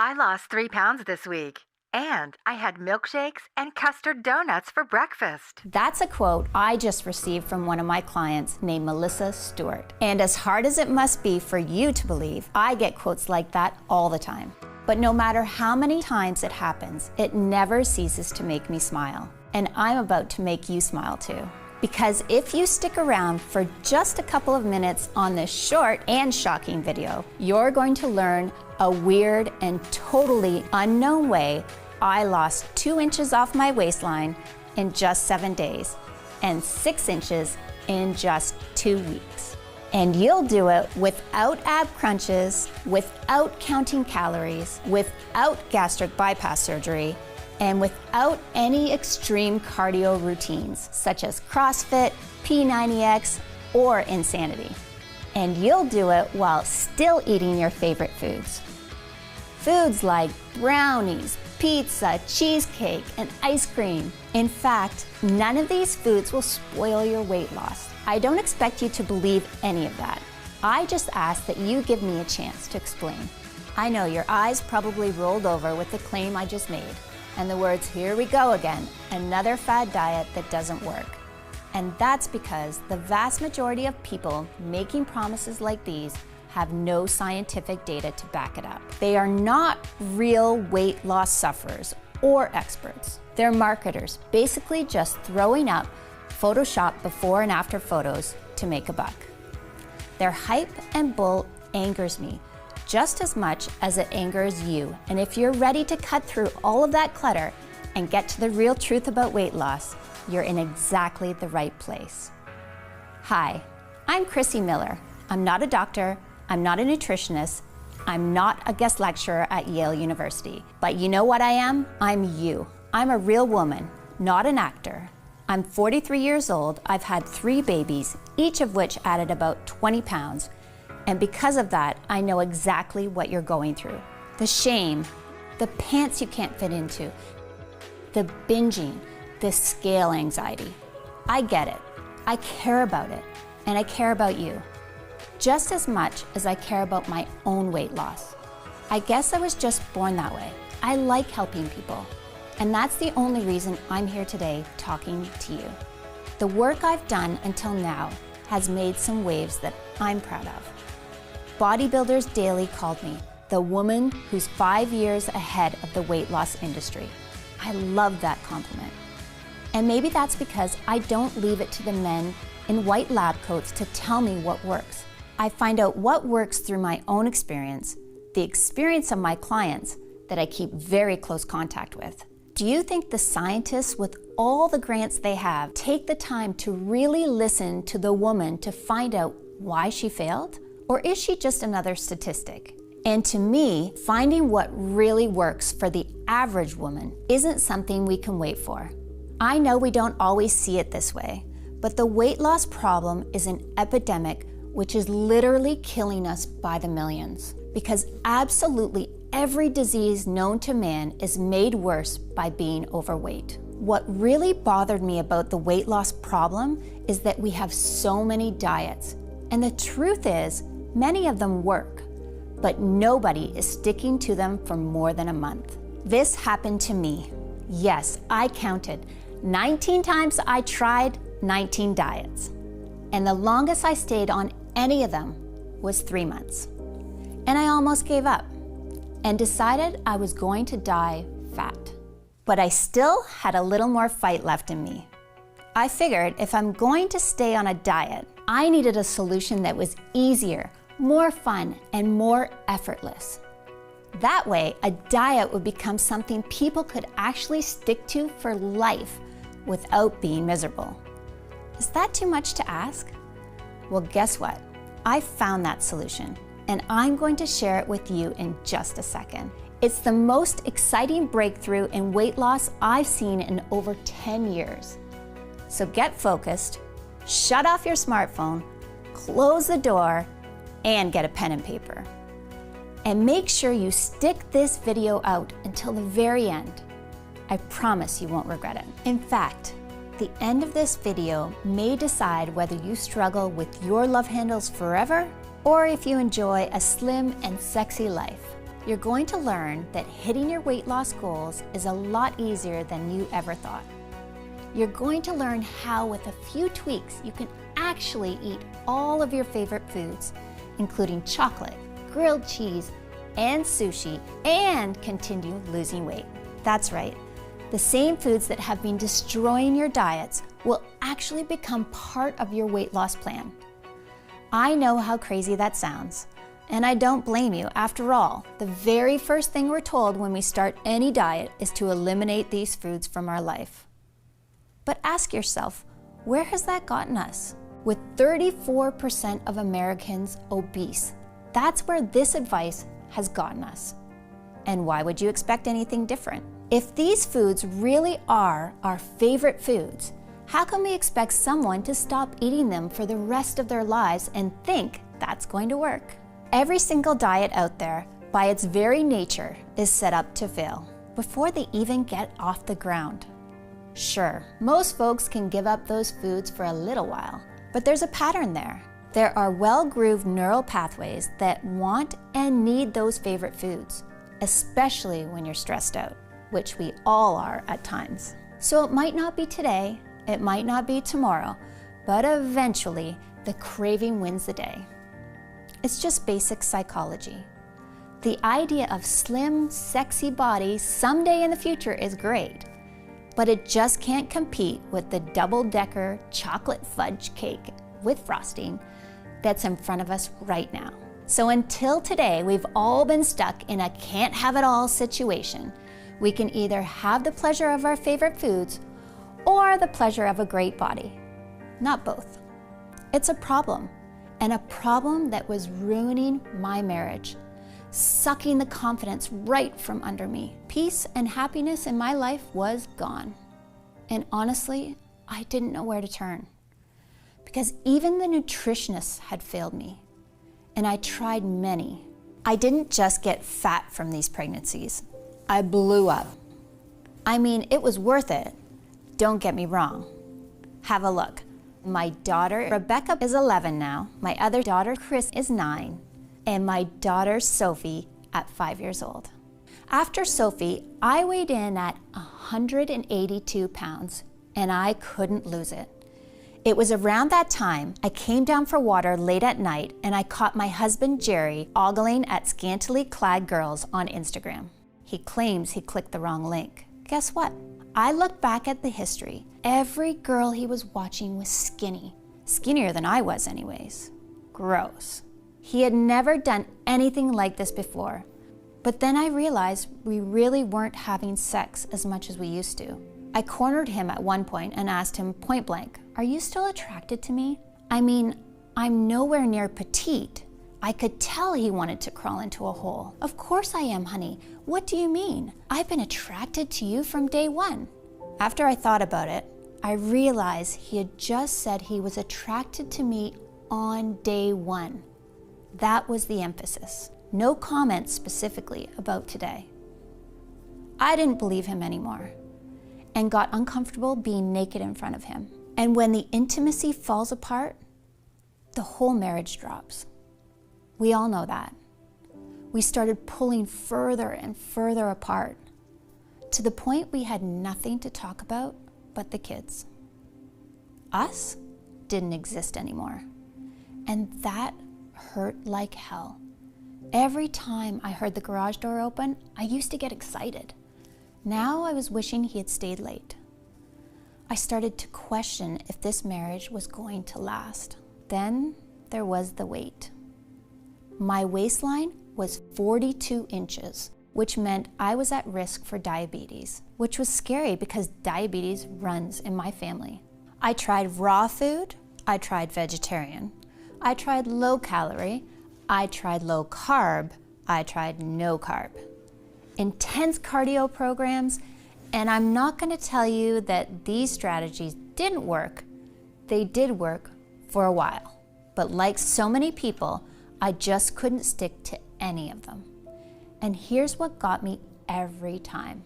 I lost 3 pounds this week, and I had milkshakes and custard donuts for breakfast. That's a quote I just received from one of my clients named Melissa Stewart. And as hard as it must be for you to believe, I get quotes like that all the time. But no matter how many times it happens, it never ceases to make me smile. And I'm about to make you smile too. Because if you stick around for just a couple of minutes on this short and shocking video, you're going to learn a weird and totally unknown way I lost 2 inches off my waistline in just 7 days and 6 inches in just 2 weeks. And you'll do it without ab crunches, without counting calories, without gastric bypass surgery, and without any extreme cardio routines such as CrossFit, P90X, or Insanity. And you'll do it while still eating your favorite foods. Foods like brownies, pizza, cheesecake, and ice cream. In fact, none of these foods will spoil your weight loss. I don't expect you to believe any of that. I just ask that you give me a chance to explain. I know your eyes probably rolled over with the claim I just made, and the words, "Here we go again, another fad diet that doesn't work." And that's because the vast majority of people making promises like these have no scientific data to back it up. They are not real weight loss sufferers or experts. They're marketers, basically just throwing up Photoshop before and after photos to make a buck. Their hype and bull angers me just as much as it angers you. And if you're ready to cut through all of that clutter and get to the real truth about weight loss, you're in exactly the right place. Hi, I'm Chrissie Miller. I'm not a doctor, I'm not a nutritionist, I'm not a guest lecturer at Yale University. But you know what I am? I'm you. I'm a real woman, not an actor. I'm 43 years old, I've had 3 babies, each of which added about 20 pounds. And because of that, I know exactly what you're going through. The shame, the pants you can't fit into, the binging, the scale anxiety. I get it. I care about it. And I care about you. Just as much as I care about my own weight loss. I guess I was just born that way. I like helping people. And that's the only reason I'm here today talking to you. The work I've done until now has made some waves that I'm proud of. Bodybuilders Daily called me the woman who's 5 years ahead of the weight loss industry. I love that compliment. And maybe that's because I don't leave it to the men in white lab coats to tell me what works. I find out what works through my own experience, the experience of my clients that I keep very close contact with. Do you think the scientists with all the grants they have take the time to really listen to the woman to find out why she failed? Or is she just another statistic? And to me, finding what really works for the average woman isn't something we can wait for. I know we don't always see it this way, but the weight loss problem is an epidemic which is literally killing us by the millions. Because absolutely every disease known to man is made worse by being overweight. What really bothered me about the weight loss problem is that we have so many diets. And the truth is, many of them work, but nobody is sticking to them for more than a month. This happened to me. Yes, I counted. 19 times I tried 19 diets. And the longest I stayed on any of them was 3 months. And I almost gave up and decided I was going to die fat. But I still had a little more fight left in me. I figured if I'm going to stay on a diet, I needed a solution that was easier, more fun, and more effortless. That way, a diet would become something people could actually stick to for life without being miserable. Is that too much to ask? Well, guess what? I found that solution, and I'm going to share it with you in just a second. It's the most exciting breakthrough in weight loss I've seen in over 10 years. So get focused, shut off your smartphone, close the door, and get a pen and paper. And make sure you stick this video out until the very end. I promise you won't regret it. In fact, the end of this video may decide whether you struggle with your love handles forever or if you enjoy a slim and sexy life. you're going to learn that hitting your weight loss goals is a lot easier than you ever thought. You're going to learn how, with a few tweaks, you can actually eat all of your favorite foods, including chocolate, grilled cheese, and sushi, and continue losing weight. That's right. The same foods that have been destroying your diets will actually become part of your weight loss plan. I know how crazy that sounds, and I don't blame you. After all, the very first thing we're told when we start any diet is to eliminate these foods from our life. But ask yourself, where has that gotten us? With 34% of Americans obese, that's where this advice has gotten us. And why would you expect anything different? If these foods really are our favorite foods, how can we expect someone to stop eating them for the rest of their lives and think that's going to work? Every single diet out there, by its very nature, is set up to fail before they even get off the ground. Sure, most folks can give up those foods for a little while, but there's a pattern there. There are well-grooved neural pathways that want and need those favorite foods, especially when you're stressed out, which we all are at times. So it might not be today, it might not be tomorrow, but eventually the craving wins the day. It's just basic psychology. The idea of slim, sexy bodies someday in the future is great, but it just can't compete with the double-decker chocolate fudge cake with frosting that's in front of us right now. So until today, we've all been stuck in a can't-have-it-all situation. We can either have the pleasure of our favorite foods or the pleasure of a great body. Not both. It's a problem, and a problem that was ruining my marriage, sucking the confidence right from under me. Peace and happiness in my life was gone. And honestly, I didn't know where to turn, because even the nutritionists had failed me, and I tried many. I didn't just get fat from these pregnancies. I blew up. I mean, it was worth it. Don't get me wrong. Have a look. My daughter, Rebecca, is 11 now. My other daughter, Chrissie, is 9. And my daughter, Sophie, at 5 years old. After Sophie, I weighed in at 182 pounds, and I couldn't lose it. It was around that time I came down for water late at night, and I caught my husband, Jerry, ogling at scantily clad girls on Instagram. He claims he clicked the wrong link. Guess what? I looked back at the history. Every girl he was watching was skinny. Skinnier than I was anyways. Gross. He had never done anything like this before. But then I realized we really weren't having sex as much as we used to. I cornered him at one point and asked him point blank, "Are you still attracted to me? I mean, I'm nowhere near petite." I could tell he wanted to crawl into a hole. "Of course I am, honey. What do you mean? I've been attracted to you from day one." After I thought about it, I realized he had just said he was attracted to me on day one. That was the emphasis. No comments specifically about today. I didn't believe him anymore and got uncomfortable being naked in front of him. And when the intimacy falls apart, the whole marriage drops. We all know that. We started pulling further and further apart to the point we had nothing to talk about but the kids. Us didn't exist anymore. And that hurt like hell. Every time I heard the garage door open, I used to get excited. Now I was wishing he had stayed late. I started to question if this marriage was going to last. Then there was the weight. My waistline was 42 inches, which meant I was at risk for diabetes, which was scary because diabetes runs in my family. I tried raw food, I tried vegetarian, I tried low calorie, I tried low carb, I tried no carb. Intense cardio programs, and I'm not going to tell you that these strategies didn't work. They did work for a while, but like so many people, I just couldn't stick to any of them. And here's what got me every time.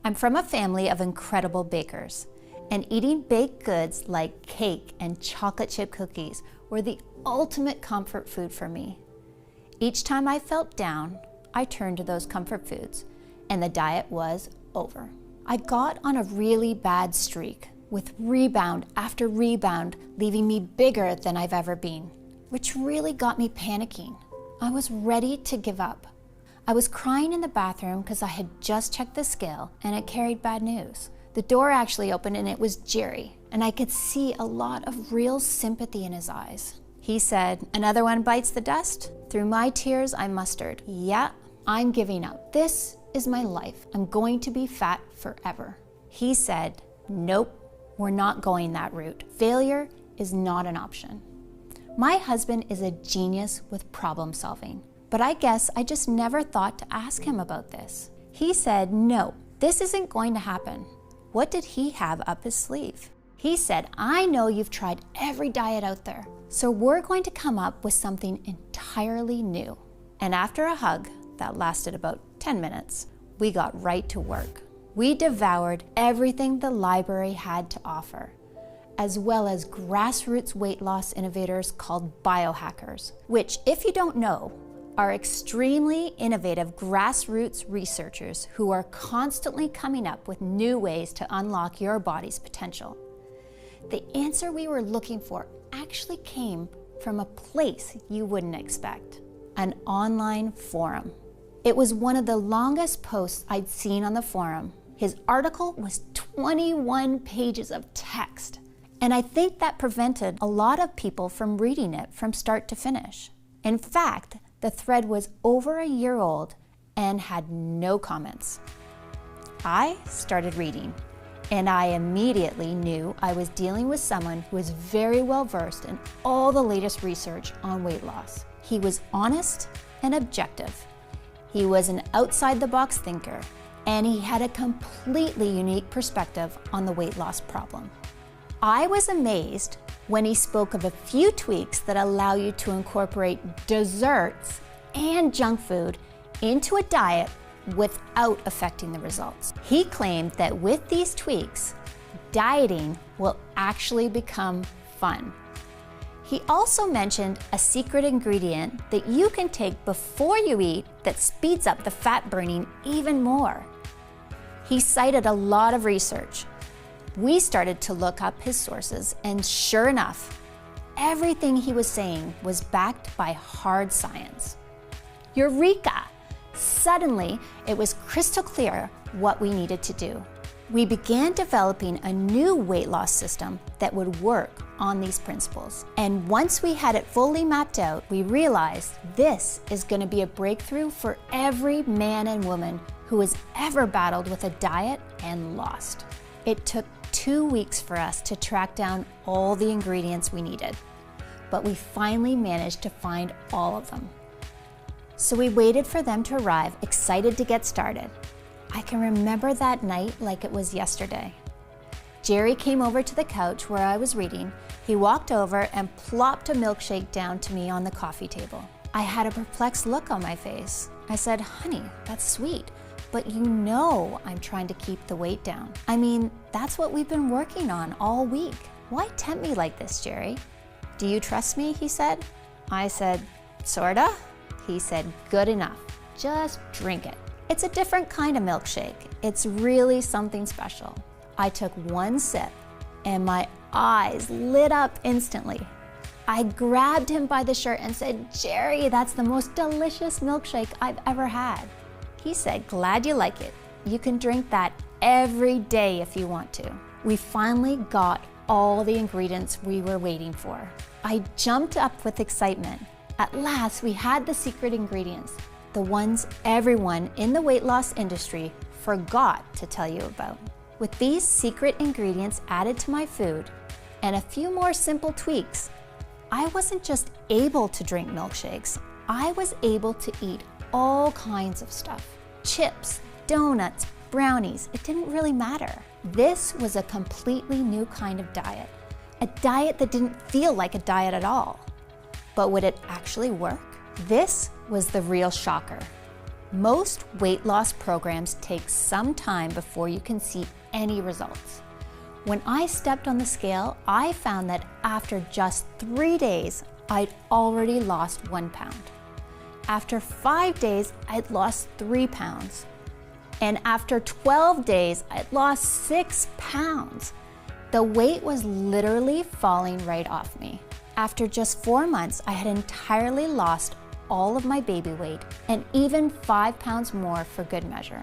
I'm from a family of incredible bakers, and eating baked goods like cake and chocolate chip cookies were the ultimate comfort food for me. Each time I felt down, I turned to those comfort foods, and the diet was over. I got on a really bad streak, with rebound after rebound, leaving me bigger than I've ever been, which really got me panicking. I was ready to give up. I was crying in the bathroom because I had just checked the scale and it carried bad news. The door actually opened and it was Jerry, and I could see a lot of real sympathy in his eyes. He said, "Another one bites the dust?" Through my tears, I mustered, "Yeah, I'm giving up. This is my life. I'm going to be fat forever." He said, "Nope, we're not going that route. Failure is not an option." My husband is a genius with problem solving, but I guess I just never thought to ask him about this. He said, "No, this isn't going to happen." What did he have up his sleeve? He said, "I know you've tried every diet out there, so we're going to come up with something entirely new." And after a hug that lasted about 10 minutes, we got right to work. We devoured everything the library had to offer, as well as grassroots weight loss innovators called biohackers, which, if you don't know, are extremely innovative grassroots researchers who are constantly coming up with new ways to unlock your body's potential. The answer we were looking for actually came from a place you wouldn't expect: an online forum. It was one of the longest posts I'd seen on the forum. His article was 21 pages of text, and I think that prevented a lot of people from reading it from start to finish. In fact, the thread was over a year old and had no comments. I started reading, and I immediately knew I was dealing with someone who was very well versed in all the latest research on weight loss. He was honest and objective. He was an outside-the-box thinker, and he had a completely unique perspective on the weight loss problem. I was amazed when he spoke of a few tweaks that allow you to incorporate desserts and junk food into a diet without affecting the results. He claimed that with these tweaks, dieting will actually become fun. He also mentioned a secret ingredient that you can take before you eat that speeds up the fat burning even more. He cited a lot of research. We started to look up his sources, and sure enough, everything he was saying was backed by hard science. Eureka! Suddenly, it was crystal clear what we needed to do. We began developing a new weight loss system that would work on these principles. And once we had it fully mapped out, we realized this is going to be a breakthrough for every man and woman who has ever battled with a diet and lost. It took 2 weeks for us to track down all the ingredients we needed, but we finally managed to find all of them. So we waited for them to arrive, excited to get started. I can remember that night like it was yesterday. Jerry came over to the couch where I was reading. He walked over and plopped a milkshake down to me on the coffee table. I had a perplexed look on my face. I said, "Honey, that's sweet, but you know I'm trying to keep the weight down. I mean, that's what we've been working on all week. Why tempt me like this, Jerry?" "Do you trust me?" he said. I said, "Sorta." He said, "Good enough. Just drink it. It's a different kind of milkshake. It's really something special." I took one sip and my eyes lit up instantly. I grabbed him by the shirt and said, "Jerry, that's the most delicious milkshake I've ever had." He said, "Glad you like it. You can drink that every day if you want to." We finally got all the ingredients we were waiting for. I jumped up with excitement. At last, we had the secret ingredients, the ones everyone in the weight loss industry forgot to tell you about. With these secret ingredients added to my food and a few more simple tweaks, I wasn't just able to drink milkshakes, I was able to eat all kinds of stuff. Chips, donuts, brownies, it didn't really matter. This was a completely new kind of diet, a diet that didn't feel like a diet at all. But would it actually work? This was the real shocker. Most weight loss programs take some time before you can see any results. When I stepped on the scale, I found that after just 3 days, I'd already lost 1 pound. After 5 days, I'd lost 3 pounds. And after 12 days, I'd lost 6 pounds. The weight was literally falling right off me. After just 4 months, I had entirely lost all of my baby weight and even 5 pounds more for good measure.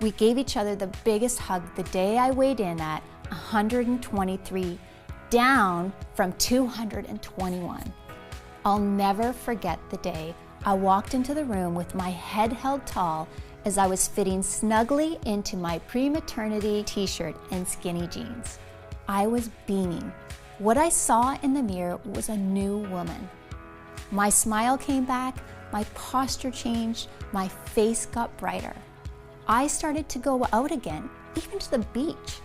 We gave each other the biggest hug the day I weighed in at 123, down from 221. I'll never forget the day I walked into the room with my head held tall as I was fitting snugly into my pre-maternity t-shirt and skinny jeans. I was beaming. What I saw in the mirror was a new woman. My smile came back, my posture changed, my face got brighter. I started to go out again, even to the beach.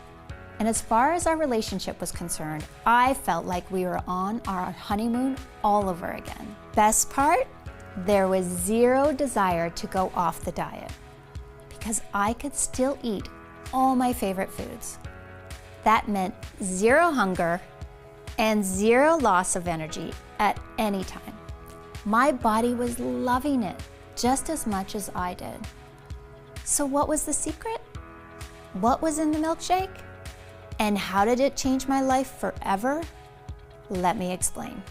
And as far as our relationship was concerned, I felt like we were on our honeymoon all over again. Best part? There was zero desire to go off the diet because I could still eat all my favorite foods. That meant zero hunger and zero loss of energy at any time. My body was loving it just as much as I did. So what was the secret? What was in the milkshake? And how did it change my life forever? Let me explain.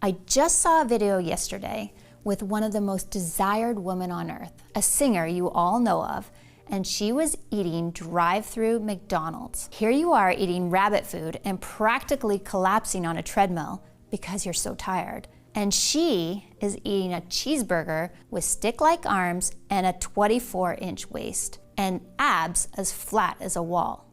I just saw a video yesterday with one of the most desired women on earth, a singer you all know of, and she was eating drive-through McDonald's. Here you are eating rabbit food and practically collapsing on a treadmill because you're so tired. And she is eating a cheeseburger with stick-like arms and a 24-inch waist and abs as flat as a wall.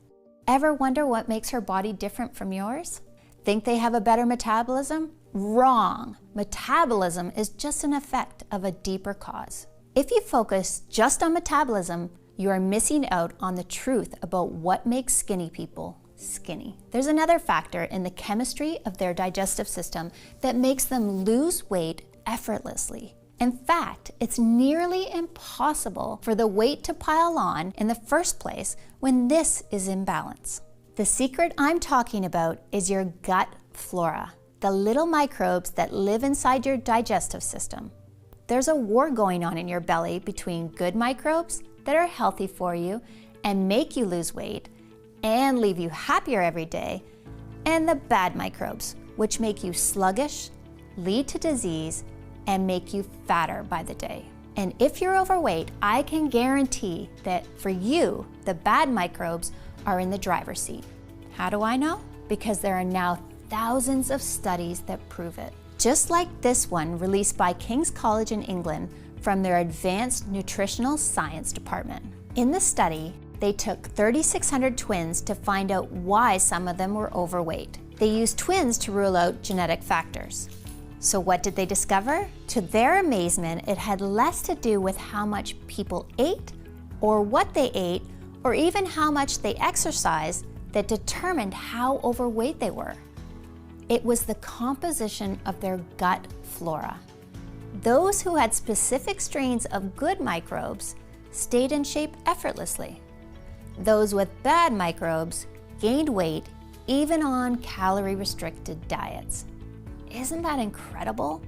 Ever wonder what makes her body different from yours? Think they have a better metabolism? Wrong. Metabolism is just an effect of a deeper cause. If you focus just on metabolism, you are missing out on the truth about what makes skinny people skinny. There's another factor in the chemistry of their digestive system that makes them lose weight effortlessly. In fact, it's nearly impossible for the weight to pile on in the first place when this is in balance. The secret I'm talking about is your gut flora, the little microbes that live inside your digestive system. There's a war going on in your belly between good microbes that are healthy for you and make you lose weight and leave you happier every day, and the bad microbes, which make you sluggish, lead to disease, and make you fatter by the day. And if you're overweight, I can guarantee that for you, the bad microbes are in the driver's seat. How do I know? Because there are now thousands of studies that prove it. Just like this one released by King's College in England from their Advanced Nutritional Science Department. In the study, they took 3,600 twins to find out why some of them were overweight. They used twins to rule out genetic factors. So what did they discover? To their amazement, it had less to do with how much people ate, or what they ate, or even how much they exercised that determined how overweight they were. It was the composition of their gut flora. Those who had specific strains of good microbes stayed in shape effortlessly. Those with bad microbes gained weight even on calorie-restricted diets. Isn't that incredible?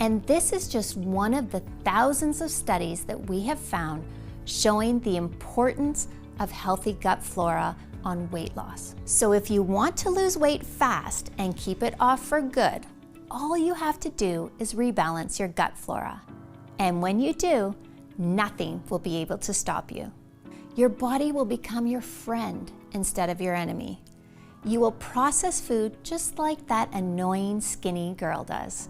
And this is just one of the thousands of studies that we have found showing the importance of healthy gut flora on weight loss. So if you want to lose weight fast and keep it off for good, all you have to do is rebalance your gut flora. And when you do, nothing will be able to stop you. Your body will become your friend instead of your enemy. You will process food just like that annoying skinny girl does.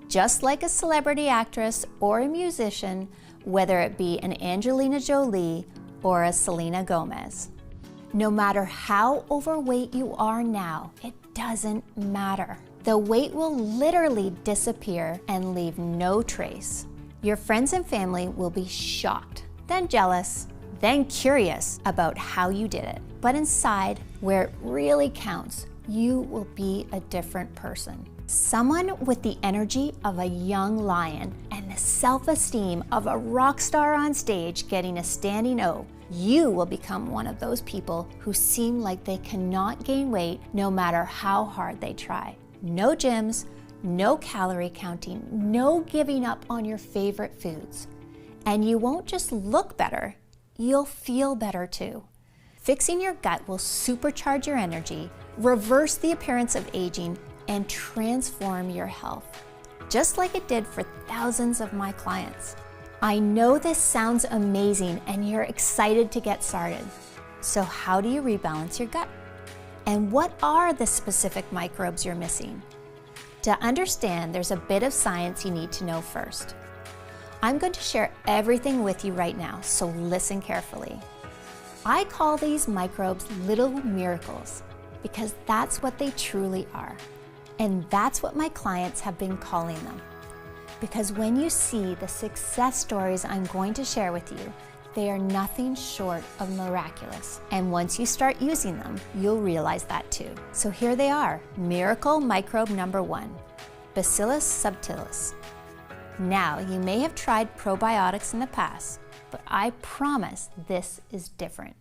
Just like a celebrity actress or a musician, whether it be an Angelina Jolie or a Selena Gomez. No matter how overweight you are now, it doesn't matter. The weight will literally disappear and leave no trace. Your friends and family will be shocked, then jealous, then curious about how you did it. But inside, where it really counts, you will be a different person. Someone with the energy of a young lion and the self-esteem of a rock star on stage getting a standing O. You will become one of those people who seem like they cannot gain weight no matter how hard they try. No gyms, no calorie counting, no giving up on your favorite foods. And you won't just look better, you'll feel better too. Fixing your gut will supercharge your energy, reverse the appearance of aging, and transform your health, just like it did for thousands of my clients. I know this sounds amazing and you're excited to get started. So how do you rebalance your gut? And what are the specific microbes you're missing? To understand, there's a bit of science you need to know first. I'm going to share everything with you right now, so listen carefully. I call these microbes little miracles because that's what they truly are. And that's what my clients have been calling them. Because when you see the success stories I'm going to share with you, they are nothing short of miraculous. And once you start using them, you'll realize that too. So here they are, miracle microbe number 1, Bacillus subtilis. Now, you may have tried probiotics in the past, but I promise this is different.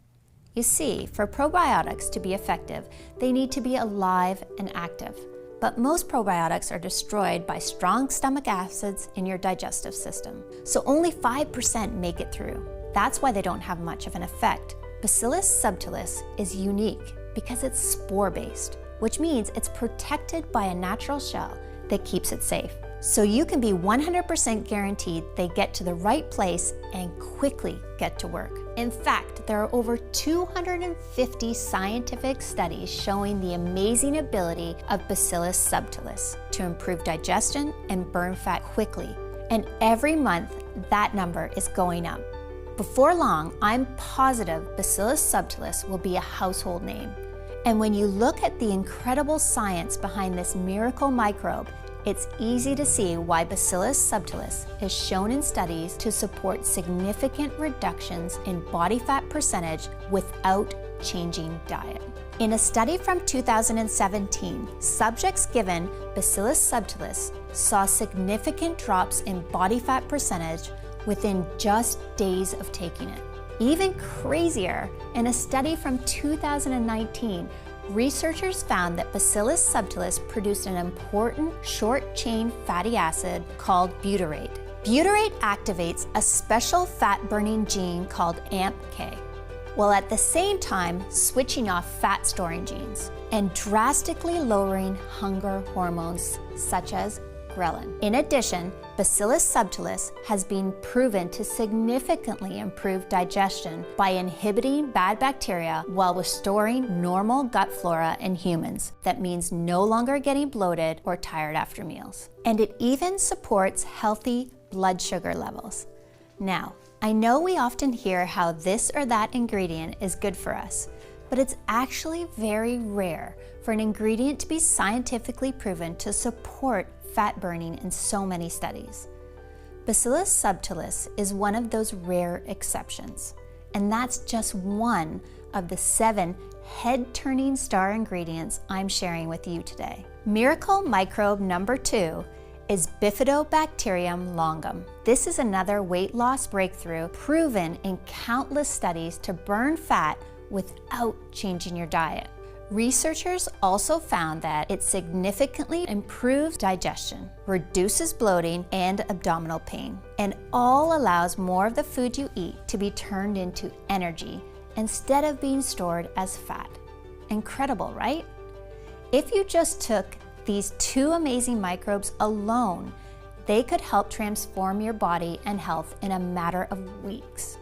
You see, for probiotics to be effective, they need to be alive and active. But most probiotics are destroyed by strong stomach acids in your digestive system. So only 5% make it through. That's why they don't have much of an effect. Bacillus subtilis is unique because it's spore-based, which means it's protected by a natural shell that keeps it safe. So you can be 100% guaranteed they get to the right place and quickly get to work. In fact, there are over 250 scientific studies showing the amazing ability of Bacillus subtilis to improve digestion and burn fat quickly. And every month, that number is going up. Before long, I'm positive Bacillus subtilis will be a household name. And when you look at the incredible science behind this miracle microbe, it's easy to see why Bacillus subtilis is shown in studies to support significant reductions in body fat percentage without changing diet. In a study from 2017, subjects given Bacillus subtilis saw significant drops in body fat percentage within just days of taking it. Even crazier, in a study from 2019, researchers found that Bacillus subtilis produced an important short-chain fatty acid called butyrate. Butyrate activates a special fat-burning gene called AMPK, while at the same time switching off fat-storing genes and drastically lowering hunger hormones such as ghrelin. In addition, Bacillus subtilis has been proven to significantly improve digestion by inhibiting bad bacteria while restoring normal gut flora in humans. That means no longer getting bloated or tired after meals. And it even supports healthy blood sugar levels. Now, I know we often hear how this or that ingredient is good for us, but it's actually very rare for an ingredient to be scientifically proven to support fat burning in so many studies. Bacillus subtilis is one of those rare exceptions, and that's just one of the 7 head-turning star ingredients I'm sharing with you today. Miracle microbe number 2 is Bifidobacterium longum. This is another weight loss breakthrough proven in countless studies to burn fat without changing your diet. Researchers also found that it significantly improves digestion, reduces bloating and abdominal pain, and all allows more of the food you eat to be turned into energy instead of being stored as fat. Incredible, right? If you just took these 2 amazing microbes alone, they could help transform your body and health in a matter of weeks.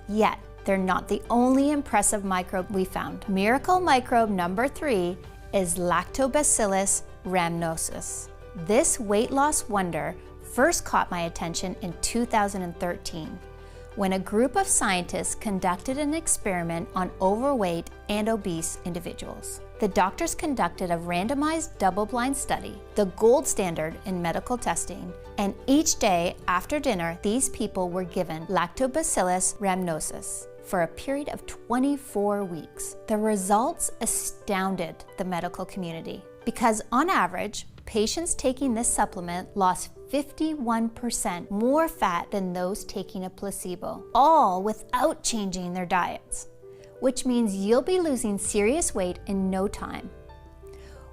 Yet, they're not the only impressive microbe we found. Miracle microbe number 3 is Lactobacillus rhamnosus. This weight loss wonder first caught my attention in 2013 when a group of scientists conducted an experiment on overweight and obese individuals. The doctors conducted a randomized double-blind study, the gold standard in medical testing, and each day after dinner, these people were given Lactobacillus rhamnosus for a period of 24 weeks. The results astounded the medical community because on average, patients taking this supplement lost 51% more fat than those taking a placebo, all without changing their diets, which means you'll be losing serious weight in no time.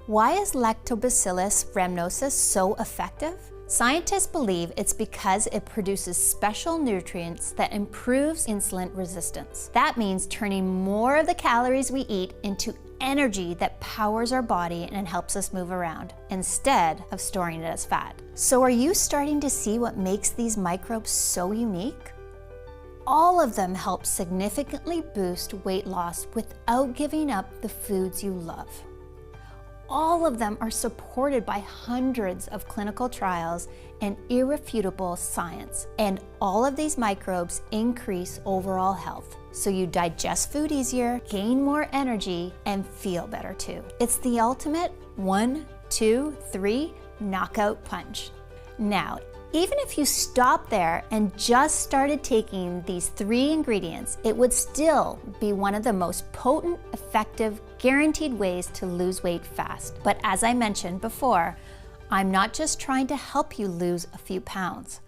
Why is Lactobacillus rhamnosus so effective? Scientists believe it's because it produces special nutrients that improves insulin resistance. That means turning more of the calories we eat into energy that powers our body and helps us move around, instead of storing it as fat. So are you starting to see what makes these microbes so unique? All of them help significantly boost weight loss without giving up the foods you love. All of them are supported by hundreds of clinical trials and irrefutable science. And all of these microbes increase overall health. So you digest food easier, gain more energy, and feel better too. It's the ultimate 1, 2, 3 knockout punch. Now, even if you stopped there and just started taking these 3 ingredients, it would still be one of the most potent, effective, guaranteed ways to lose weight fast. But as I mentioned before, I'm not just trying to help you lose a few pounds.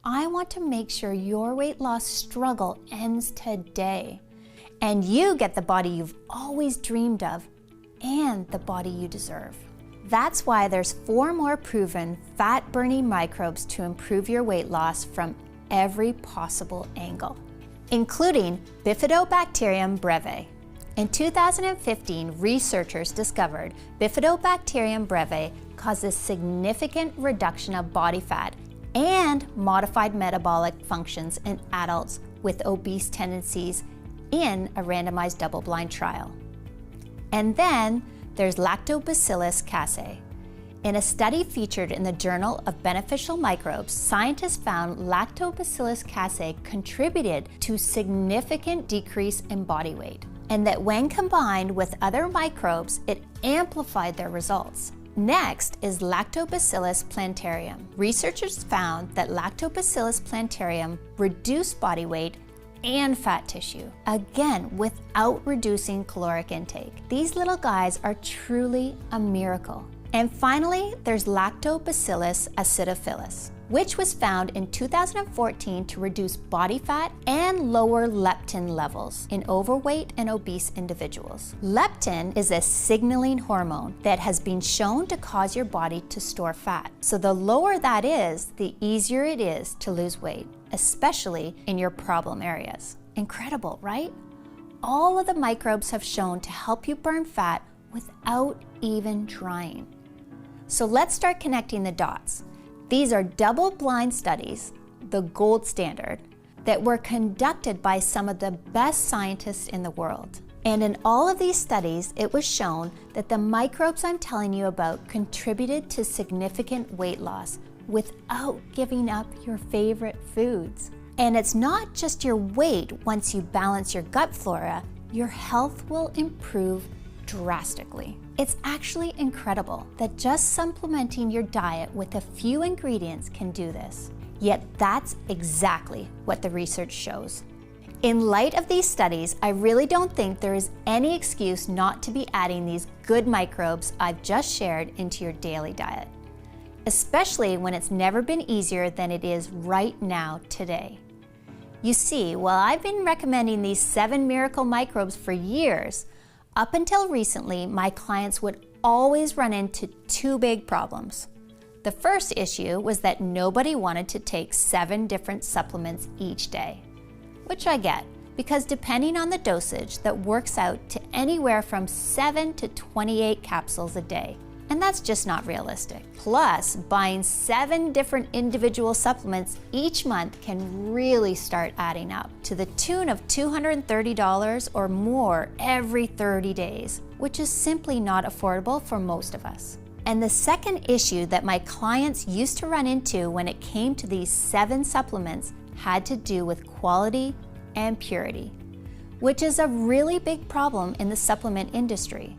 I want to make sure your weight loss struggle ends today, and you get the body you've always dreamed of and the body you deserve. That's why there's 4 more proven fat-burning microbes to improve your weight loss from every possible angle, including Bifidobacterium breve. In 2015, researchers discovered Bifidobacterium breve causes significant reduction of body fat and modified metabolic functions in adults with obese tendencies in a randomized double-blind trial. And then there's Lactobacillus casei. In a study featured in the Journal of Beneficial Microbes, scientists found Lactobacillus casei contributed to significant decrease in body weight, and that when combined with other microbes, it amplified their results. Next is Lactobacillus plantarum. Researchers found that Lactobacillus plantarum reduced body weight and fat tissue, again without reducing caloric intake. These little guys are truly a miracle. And finally, there's Lactobacillus acidophilus, which was found in 2014 to reduce body fat and lower leptin levels in overweight and obese individuals. Leptin is a signaling hormone that has been shown to cause your body to store fat. So the lower that is, the easier it is to lose weight, especially in your problem areas. Incredible, right? All of the microbes have shown to help you burn fat without even trying. So let's start connecting the dots. These are double-blind studies, the gold standard, that were conducted by some of the best scientists in the world. And in all of these studies, it was shown that the microbes I'm telling you about contributed to significant weight loss without giving up your favorite foods. And it's not just your weight. Once you balance your gut flora, your health will improve drastically. It's actually incredible that just supplementing your diet with a few ingredients can do this. Yet that's exactly what the research shows. In light of these studies, I really don't think there is any excuse not to be adding these good microbes I've just shared into your daily diet, especially when it's never been easier than it is right now today. You see, while I've been recommending these 7 miracle microbes for years, up until recently, my clients would always run into 2 big problems. The first issue was that nobody wanted to take 7 different supplements each day, which I get, because depending on the dosage, that works out to anywhere from 7 to 28 capsules a day. And that's just not realistic. Plus, buying 7 different individual supplements each month can really start adding up to the tune of $230 or more every 30 days, which is simply not affordable for most of us. And the second issue that my clients used to run into when it came to these 7 supplements had to do with quality and purity, which is a really big problem in the supplement industry.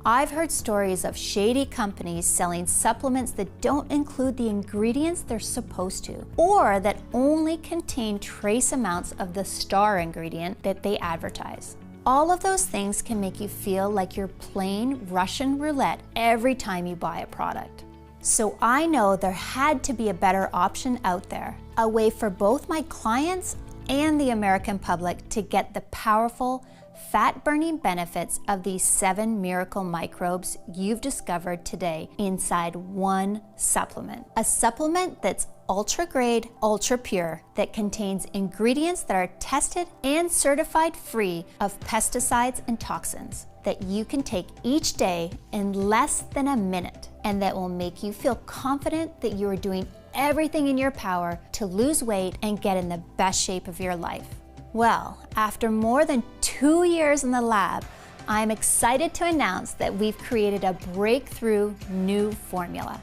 I've heard stories of shady companies selling supplements that don't include the ingredients they're supposed to, or that only contain trace amounts of the star ingredient that they advertise. All of those things can make you feel like you're playing Russian roulette every time you buy a product. So I know there had to be a better option out there, a way for both my clients and the American public to get the powerful, fat-burning benefits of these 7 miracle microbes you've discovered today inside one supplement. A supplement that's ultra-grade, ultra-pure, that contains ingredients that are tested and certified free of pesticides and toxins, that you can take each day in less than a minute, and that will make you feel confident that you are doing everything in your power to lose weight and get in the best shape of your life. Well, after more than 2 years in the lab, I'm excited to announce that we've created a breakthrough new formula.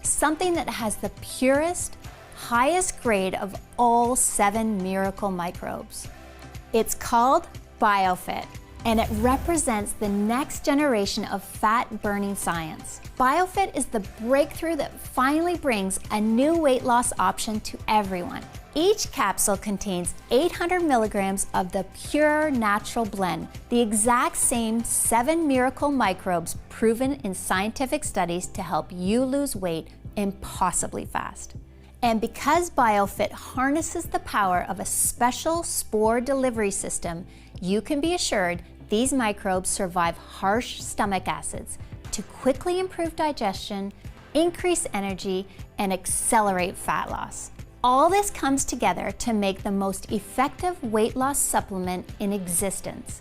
Something that has the purest, highest grade of all 7 miracle microbes. It's called BioFit, and it represents the next generation of fat-burning science. BioFit is the breakthrough that finally brings a new weight loss option to everyone. Each capsule contains 800 milligrams of the pure natural blend, the exact same 7 miracle microbes proven in scientific studies to help you lose weight impossibly fast. And because BioFit harnesses the power of a special spore delivery system, you can be assured these microbes survive harsh stomach acids to quickly improve digestion, increase energy, and accelerate fat loss. All this comes together to make the most effective weight loss supplement in existence.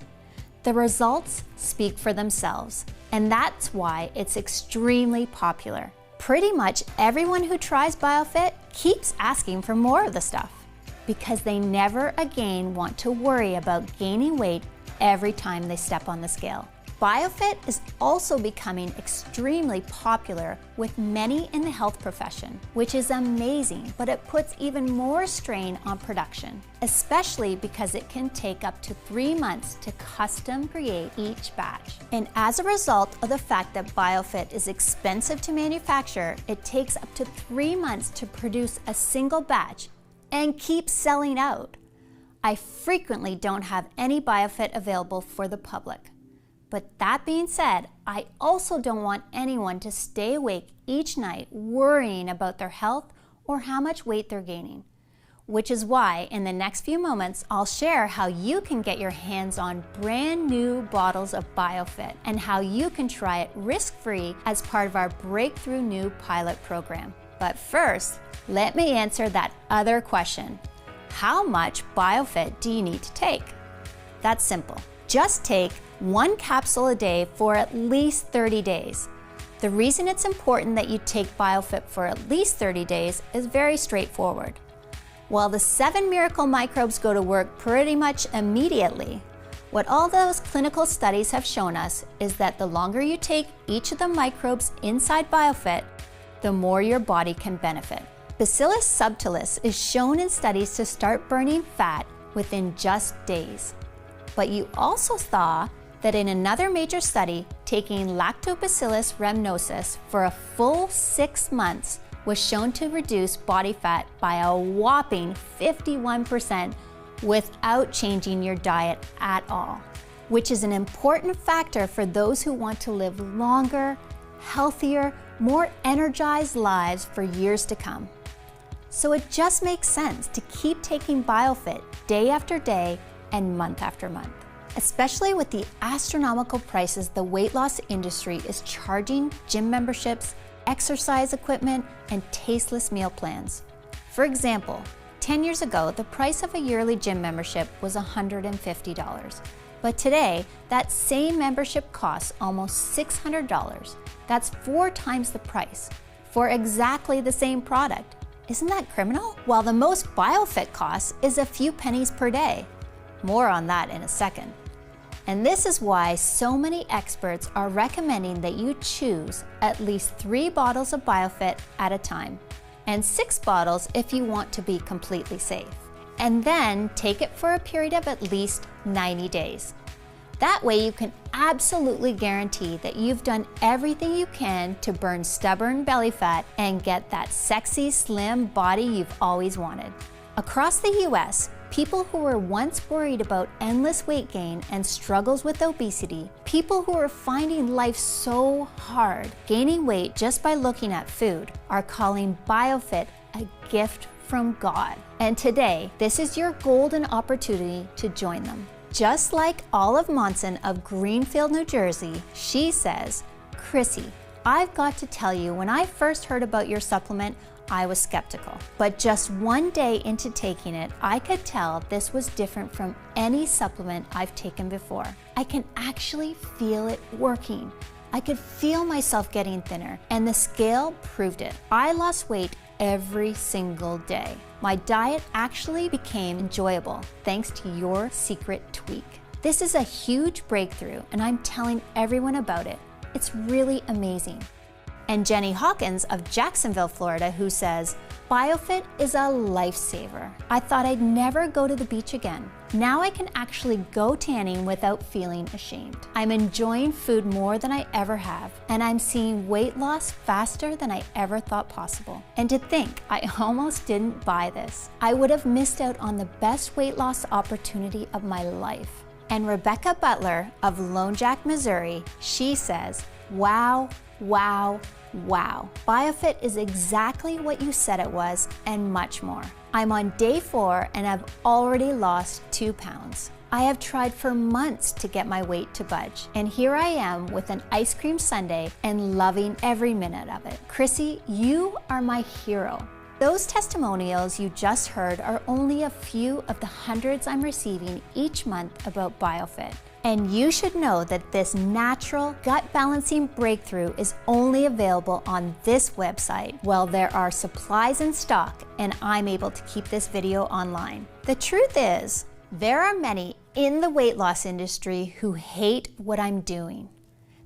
The results speak for themselves, and that's why it's extremely popular. Pretty much everyone who tries BioFit keeps asking for more of the stuff because they never again want to worry about gaining weight every time they step on the scale. BioFit is also becoming extremely popular with many in the health profession, which is amazing, but it puts even more strain on production, especially because it can take up to 3 months to custom create each batch. And as a result of the fact that BioFit is expensive to manufacture, it takes up to 3 months to produce a single batch and keeps selling out. I frequently don't have any BioFit available for the public. But that being said, I also don't want anyone to stay awake each night worrying about their health or how much weight they're gaining. Which is why in the next few moments, I'll share how you can get your hands on brand new bottles of BioFit and how you can try it risk-free as part of our breakthrough new pilot program. But first, let me answer that other question. How much BioFit do you need to take? That's simple. Just take 1 capsule a day for at least 30 days. The reason it's important that you take BioFit for at least 30 days is very straightforward. While the 7 miracle microbes go to work pretty much immediately, what all those clinical studies have shown us is that the longer you take each of the microbes inside BioFit, the more your body can benefit. Bacillus subtilis is shown in studies to start burning fat within just days. But you also saw that in another major study, taking Lactobacillus rhamnosus for a full 6 months was shown to reduce body fat by a whopping 51% without changing your diet at all, which is an important factor for those who want to live longer, healthier, more energized lives for years to come. So it just makes sense to keep taking BioFit day after day and month after month, especially with the astronomical prices the weight loss industry is charging gym memberships, exercise equipment, and tasteless meal plans. For example, 10 years ago, the price of a yearly gym membership was $150. But today, that same membership costs almost $600. That's 4 times the price for exactly the same product. Isn't that criminal? While the most BioFit costs is a few pennies per day. More on that in a second. And this is why so many experts are recommending that you choose at least 3 bottles of BioFit at a time, and 6 bottles if you want to be completely safe. And then take it for a period of at least 90 days. That way you can absolutely guarantee that you've done everything you can to burn stubborn belly fat and get that sexy, slim body you've always wanted. Across the US, people who were once worried about endless weight gain and struggles with obesity, people who are finding life so hard, gaining weight just by looking at food, are calling BioFit a gift from God. And today, this is your golden opportunity to join them. Just like Olive Monson of Greenfield, New Jersey, she says, "Chrissie, I've got to tell you, when I first heard about your supplement, I was skeptical. But just one day into taking it, I could tell this was different from any supplement I've taken before. I can actually feel it working. I could feel myself getting thinner, and the scale proved it. I lost weight every single day. My diet actually became enjoyable thanks to your secret tweak. This is a huge breakthrough, and I'm telling everyone about it. It's really amazing." And Jenny Hawkins of Jacksonville, Florida, who says, "BioFit is a lifesaver. I thought I'd never go to the beach again. Now I can actually go tanning without feeling ashamed. I'm enjoying food more than I ever have, and I'm seeing weight loss faster than I ever thought possible. And to think, I almost didn't buy this. I would have missed out on the best weight loss opportunity of my life." And Rebecca Butler of Lone Jack, Missouri, she says, "Wow, wow, wow. BioFit is exactly what you said it was and much more. I'm on day 4 and I've already lost 2 pounds. I have tried for months to get my weight to budge, and here I am with an ice cream sundae and loving every minute of it. Chrissie, you are my hero." Those testimonials you just heard are only a few of the hundreds I'm receiving each month about BioFit. And you should know that this natural gut balancing breakthrough is only available on this website while there are supplies in stock and I'm able to keep this video online. The truth is, there are many in the weight loss industry who hate what I'm doing.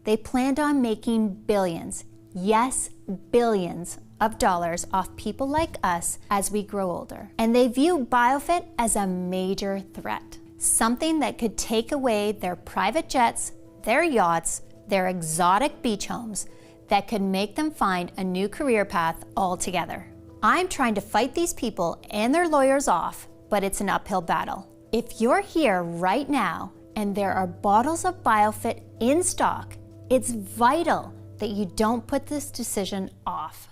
They planned on making billions, yes, billions of dollars off people like us as we grow older. And they view BioFit as a major threat. Something that could take away their private jets, their yachts, their exotic beach homes, that could make them find a new career path altogether. I'm trying to fight these people and their lawyers off, but it's an uphill battle. If you're here right now and there are bottles of BioFit in stock, it's vital that you don't put this decision off.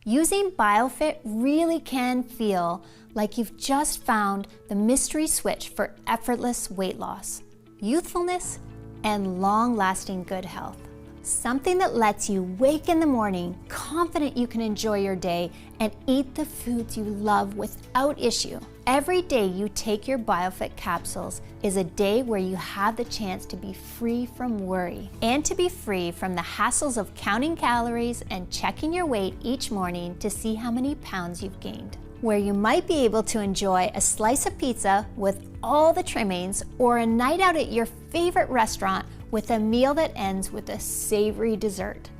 Using BioFit really can feel like you've just found the mystery switch for effortless weight loss, youthfulness, and long-lasting good health. Something that lets you wake in the morning confident you can enjoy your day and eat the foods you love without issue. Every day you take your BioFit capsules is a day where you have the chance to be free from worry and to be free from the hassles of counting calories and checking your weight each morning to see how many pounds you've gained. Where you might be able to enjoy a slice of pizza with all the trimmings or a night out at your favorite restaurant with a meal that ends with a savory dessert.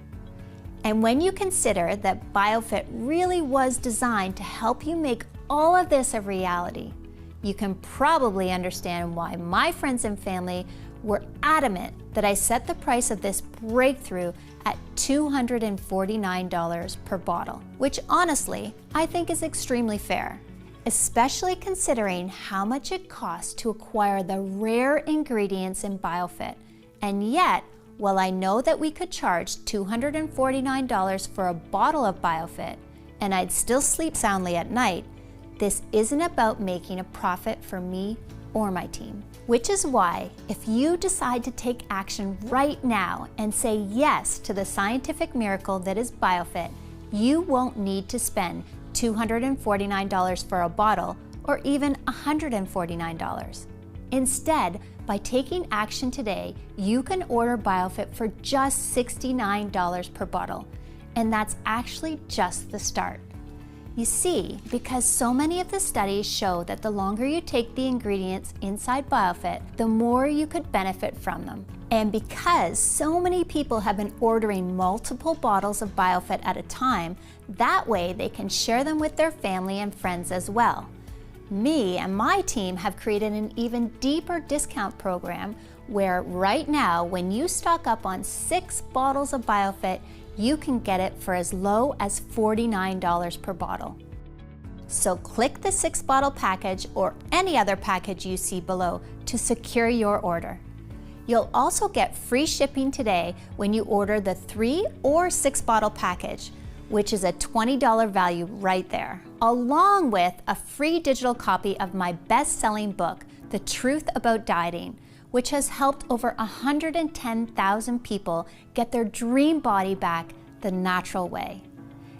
And when you consider that BioFit really was designed to help you make all of this a reality, you can probably understand why my friends and family were adamant that I set the price of this breakthrough at $249 per bottle, which honestly, I think is extremely fair, especially considering how much it costs to acquire the rare ingredients in BioFit. And yet, while I know that we could charge $249 for a bottle of BioFit, and I'd still sleep soundly at night, this isn't about making a profit for me or my team. Which is why, if you decide to take action right now and say yes to the scientific miracle that is BioFit, you won't need to spend $249 for a bottle or even $149. Instead, by taking action today, you can order BioFit for just $69 per bottle, and that's actually just the start. You see, because so many of the studies show that the longer you take the ingredients inside BioFit, the more you could benefit from them. And because so many people have been ordering multiple bottles of BioFit at a time, that way they can share them with their family and friends as well. Me and my team have created an even deeper discount program where right now, when you stock up on 6 bottles of BioFit, you can get it for as low as $49 per bottle. So click the 6-bottle package or any other package you see below to secure your order. You'll also get free shipping today when you order the 3 or 6-bottle package, which is a $20 value right there, along with a free digital copy of my best-selling book, The Truth About Dieting, which has helped over 110,000 people get their dream body back the natural way.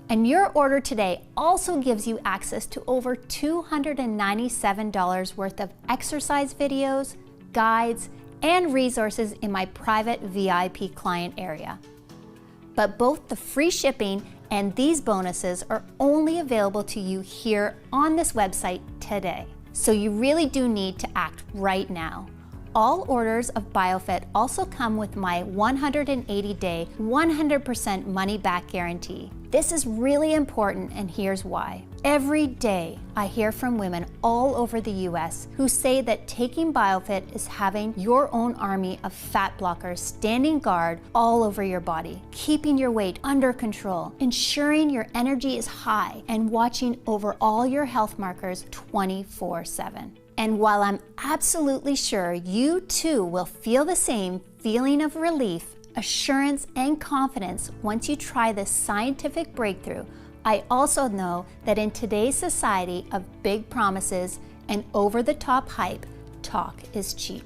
And your order today also gives you access to over $297 worth of exercise videos, guides, and resources in my private VIP client area. But both the free shipping and these bonuses are only available to you here on this website today. So you really do need to act right now. All orders of BioFit also come with my 180-day, 100% money-back guarantee. This is really important, and here's why. Every day, I hear from women all over the US who say that taking BioFit is having your own army of fat blockers standing guard all over your body, keeping your weight under control, ensuring your energy is high, and watching over all your health markers 24/7. And while I'm absolutely sure you too will feel the same feeling of relief, assurance, and confidence once you try this scientific breakthrough, I also know that in today's society of big promises and over-the-top hype, talk is cheap.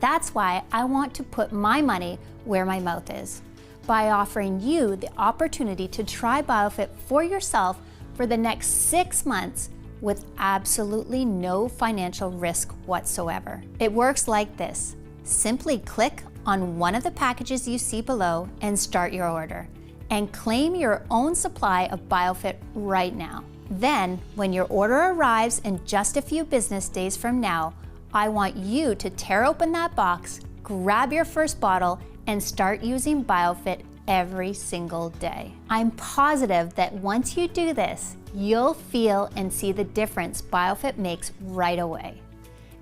That's why I want to put my money where my mouth is, by offering you the opportunity to try BioFit for yourself for the next 6 months with absolutely no financial risk whatsoever. It works like this. Simply click on one of the packages you see below and start your order, and claim your own supply of BioFit right now. Then, when your order arrives in just a few business days from now, I want you to tear open that box, grab your first bottle, and start using BioFit every single day. I'm positive that once you do this, you'll feel and see the difference BioFit makes right away.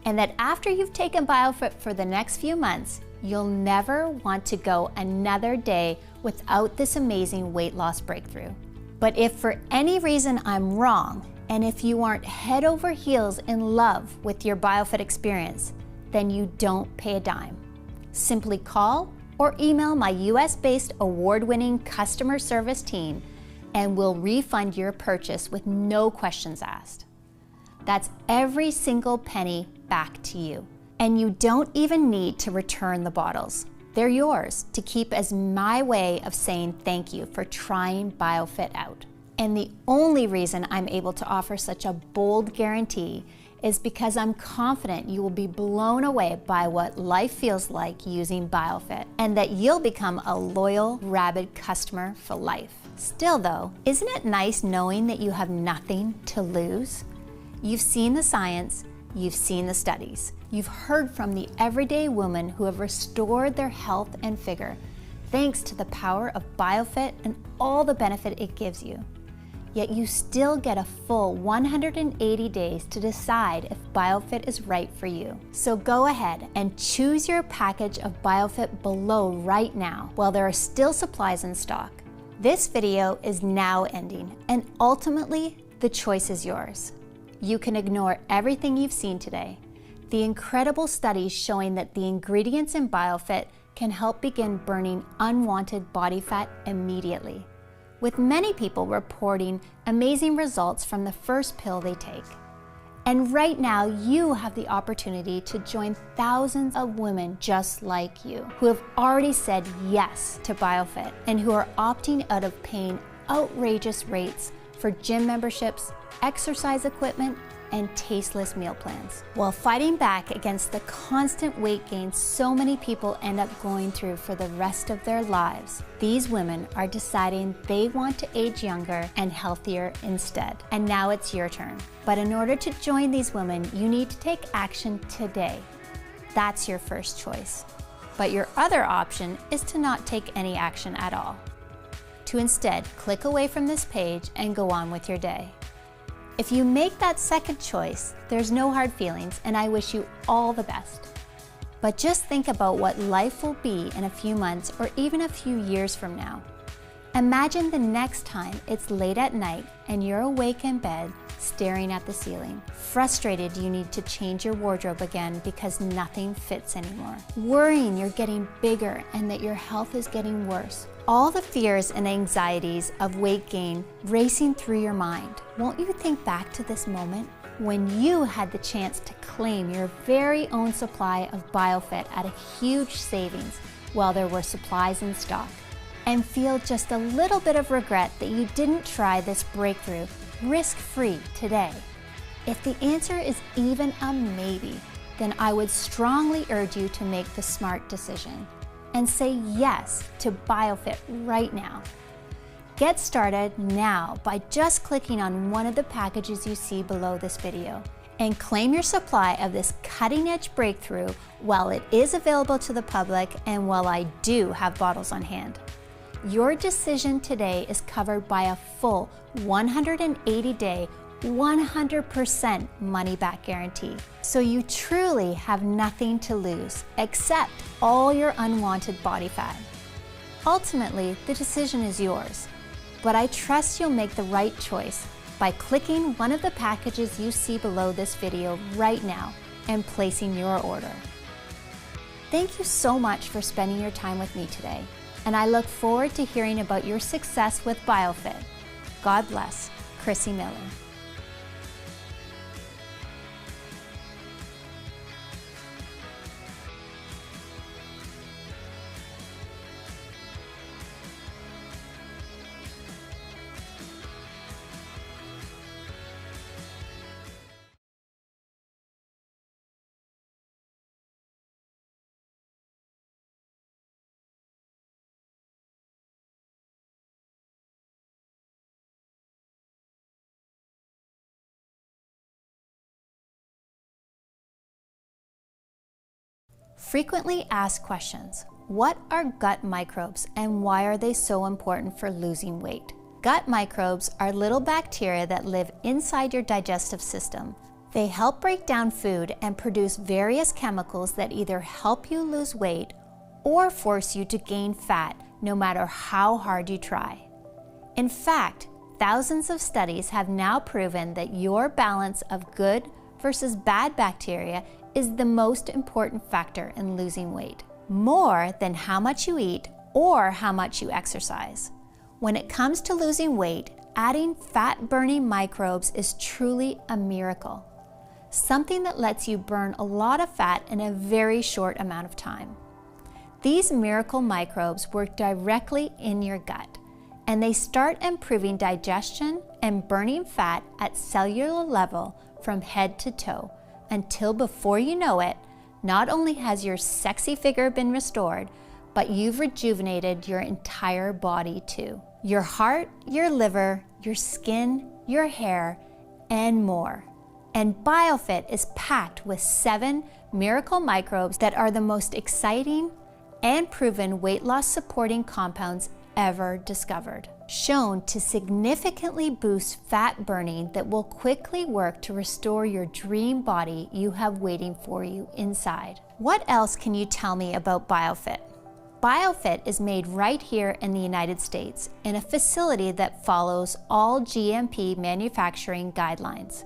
And that after you've taken BioFit for the next few months, you'll never want to go another day without this amazing weight loss breakthrough. But if for any reason I'm wrong, and if you aren't head over heels in love with your BioFit experience, then you don't pay a dime. Simply call or email my US-based award-winning customer service team, and we'll refund your purchase with no questions asked. That's every single penny back to you. And you don't even need to return the bottles. They're yours to keep as my way of saying thank you for trying BioFit out. And the only reason I'm able to offer such a bold guarantee is because I'm confident you will be blown away by what life feels like using BioFit, and that you'll become a loyal, rabid customer for life. Still though, isn't it nice knowing that you have nothing to lose? You've seen the science, you've seen the studies, you've heard from the everyday women who have restored their health and vigor, thanks to the power of BioFit and all the benefit it gives you. Yet you still get a full 180 days to decide if BioFit is right for you. So go ahead and choose your package of BioFit below right now while there are still supplies in stock. This video is now ending, and ultimately, the choice is yours. You can ignore everything you've seen today. The incredible studies showing that the ingredients in BioFit can help begin burning unwanted body fat immediately, with many people reporting amazing results from the first pill they take. And right now, you have the opportunity to join thousands of women just like you, who have already said yes to BioFit and who are opting out of paying outrageous rates for gym memberships, exercise equipment, and tasteless meal plans, while fighting back against the constant weight gain so many people end up going through for the rest of their lives. These women are deciding they want to age younger and healthier instead. And now it's your turn. But in order to join these women, you need to take action today. That's your first choice. But your other option is to not take any action at all. To instead click away from this page and go on with your day. If you make that second choice, there's no hard feelings, and I wish you all the best. But just think about what life will be in a few months or even a few years from now. Imagine the next time it's late at night and you're awake in bed staring at the ceiling, frustrated you need to change your wardrobe again because nothing fits anymore, worrying you're getting bigger and that your health is getting worse, all the fears and anxieties of weight gain racing through your mind, won't you think back to this moment when you had the chance to claim your very own supply of BioFit at a huge savings while there were supplies in stock, and feel just a little bit of regret that you didn't try this breakthrough risk-free today? If the answer is even a maybe, then I would strongly urge you to make the smart decision and say yes to BioFit right now. Get started now by just clicking on one of the packages you see below this video and claim your supply of this cutting-edge breakthrough while it is available to the public and while I do have bottles on hand. Your decision today is covered by a full 180-day, 100% money-back guarantee. So you truly have nothing to lose except all your unwanted body fat. Ultimately, the decision is yours, but I trust you'll make the right choice by clicking one of the packages you see below this video right now and placing your order. Thank you so much for spending your time with me today, and I look forward to hearing about your success with BioFit. God bless, Chrissie Miller. Frequently asked questions. What are gut microbes and why are they so important for losing weight? Gut microbes are little bacteria that live inside your digestive system. They help break down food and produce various chemicals that either help you lose weight or force you to gain fat no matter how hard you try. In fact, thousands of studies have now proven that your balance of good versus bad bacteria is the most important factor in losing weight, more than how much you eat or how much you exercise. When it comes to losing weight, adding fat-burning microbes is truly a miracle, something that lets you burn a lot of fat in a very short amount of time. These miracle microbes work directly in your gut, and they start improving digestion and burning fat at cellular level from head to toe, until before you know it, not only has your sexy figure been restored, but you've rejuvenated your entire body too. Your heart, your liver, your skin, your hair, and more. And BioFit is packed with 7 miracle microbes that are the most exciting and proven weight loss supporting compounds ever discovered, shown to significantly boost fat burning that will quickly work to restore your dream body you have waiting for you inside. What else can you tell me about BioFit? BioFit is made right here in the United States in a facility that follows all GMP manufacturing guidelines.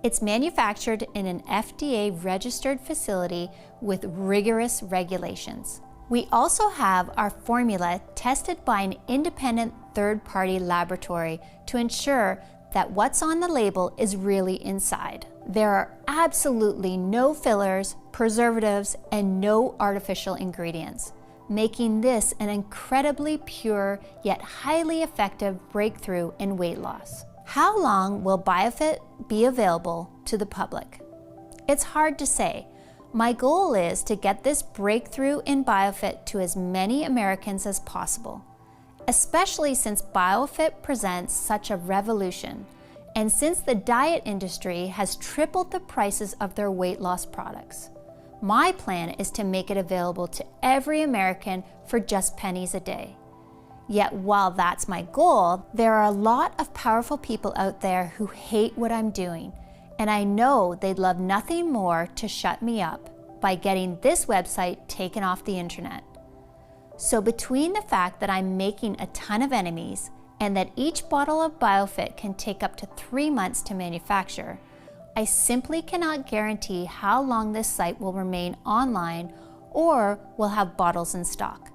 It's manufactured in an FDA-registered facility with rigorous regulations. We also have our formula tested by an independent third-party laboratory to ensure that what's on the label is really inside. There are absolutely no fillers, preservatives, and no artificial ingredients, making this an incredibly pure yet highly effective breakthrough in weight loss. How long will BioFit be available to the public? It's hard to say. My goal is to get this breakthrough in BioFit to as many Americans as possible, especially since BioFit presents such a revolution, and since the diet industry has tripled the prices of their weight loss products. My plan is to make it available to every American for just pennies a day. Yet while that's my goal, there are a lot of powerful people out there who hate what I'm doing, and I know they'd love nothing more to shut me up by getting this website taken off the internet. So between the fact that I'm making a ton of enemies and that each bottle of BioFit can take up to 3 months to manufacture, I simply cannot guarantee how long this site will remain online or will have bottles in stock.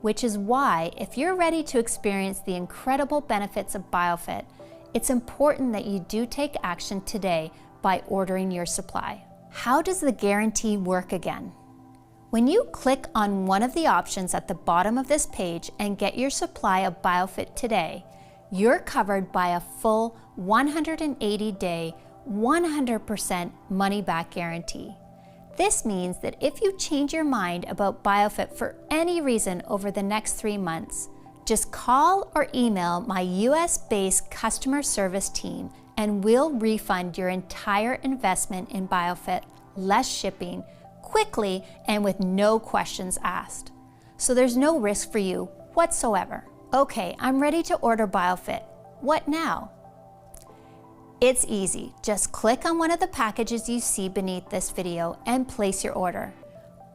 which is why if you're ready to experience the incredible benefits of BioFit, it's important that you do take action today by ordering your supply. How does the guarantee work again? When you click on one of the options at the bottom of this page and get your supply of BioFit today, you're covered by a full 180-day, 100% money-back guarantee. This means that if you change your mind about BioFit for any reason over the next 3 months, just call or email my US-based customer service team and we'll refund your entire investment in BioFit, less shipping, quickly and with no questions asked. So there's no risk for you whatsoever. Okay, I'm ready to order BioFit. What now? It's easy. Just click on one of the packages you see beneath this video and place your order.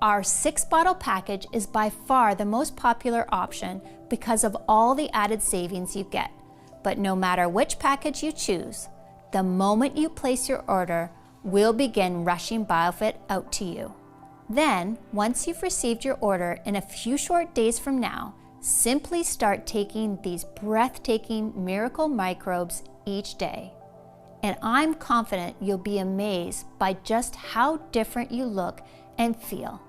Our 6-bottle package is by far the most popular option because of all the added savings you get. But no matter which package you choose, the moment you place your order, we'll begin rushing BioFit out to you. Then, once you've received your order in a few short days from now, simply start taking these breathtaking miracle microbes each day. And I'm confident you'll be amazed by just how different you look and feel.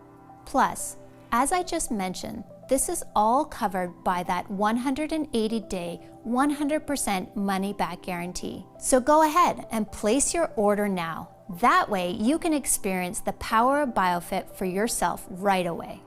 Plus, as I just mentioned, this is all covered by that 180-day, 100% money-back guarantee. So go ahead and place your order now. That way you can experience the power of BioFit for yourself right away.